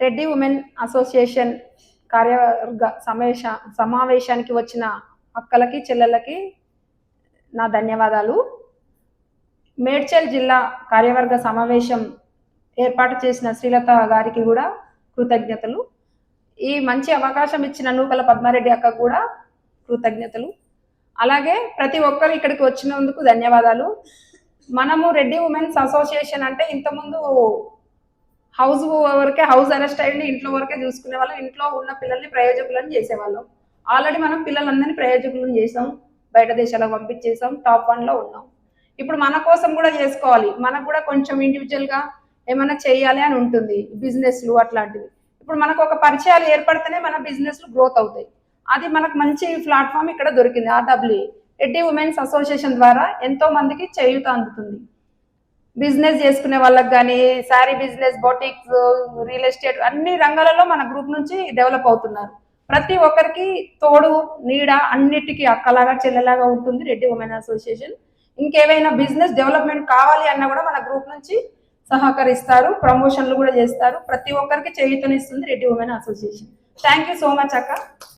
Reddy women association కార్యవర్గ సమావేశానికి వచ్చిన అక్కలకి చెల్లెళ్ళకి నా ధన్యవాదాలు. మేడ్చల్ జిల్లా కార్యవర్గ సమావేశం ఏర్పాటు చేసిన శ్రీలత గారికి కూడా కృతజ్ఞతలు. ఈ మంచి అవకాశం ఇచ్చిన నూకల పద్మారెడ్డి అక్క కూడా కృతజ్ఞతలు. అలాగే ప్రతి ఒక్కరు ఇక్కడికి వచ్చినందుకు ధన్యవాదాలు. మనము రెడ్డి ఉమెన్స్ అసోసియేషన్ అంటే ఇంతకుముందు హౌస్ వరకే హౌస్ అరెస్ట్ అయ్యి ఇంట్లో వరకే చూసుకునే వాళ్ళం, ఇంట్లో ఉన్న పిల్లల్ని ప్రయోజకులను చేసేవాళ్ళం. ఆల్రెడీ మనం పిల్లలందరినీ ప్రయోజకులను చేసాం, బయట దేశాలకు పంపించేసాం, టాప్ 1లో ఉన్నాం. ఇప్పుడు మన కోసం కూడా చేసుకోవాలి, మనకు కూడా కొంచెం ఇండివిజువల్గా ఏమైనా చేయాలి అని ఉంటుంది, బిజినెస్లు అట్లాంటివి. ఇప్పుడు మనకు ఒక పరిచయాలు ఏర్పడితేనే మన బిజినెస్లు గ్రోత్ అవుతాయి. అది మనకు మంచి ప్లాట్ఫామ్ ఇక్కడ దొరికింది. RWA రెడ్డి ఉమెన్స్ అసోసియేషన్ ద్వారా ఎంతో మందికి చేయూత అందుతుంది. బిజినెస్ చేసుకునే వాళ్ళకి కానీ, sari business, boutiques, real estate అన్ని రంగాలలో మన గ్రూప్ నుంచి డెవలప్ అవుతున్నారు. ప్రతి ఒక్కరికి తోడు నీడ అన్నిటికీ అక్కలాగా చెల్లెలాగా ఉంటుంది రెడ్డి ఉమెన్ అసోసియేషన్. ఇంకేమైనా బిజినెస్ డెవలప్మెంట్ కావాలి అన్నా కూడా మన గ్రూప్ నుంచి సహకరిస్తారు, ప్రమోషన్లు కూడా చేస్తారు. ప్రతి ఒక్కరికి చేయూతనిస్తుంది Reddy women association. Thank you so much అక్క.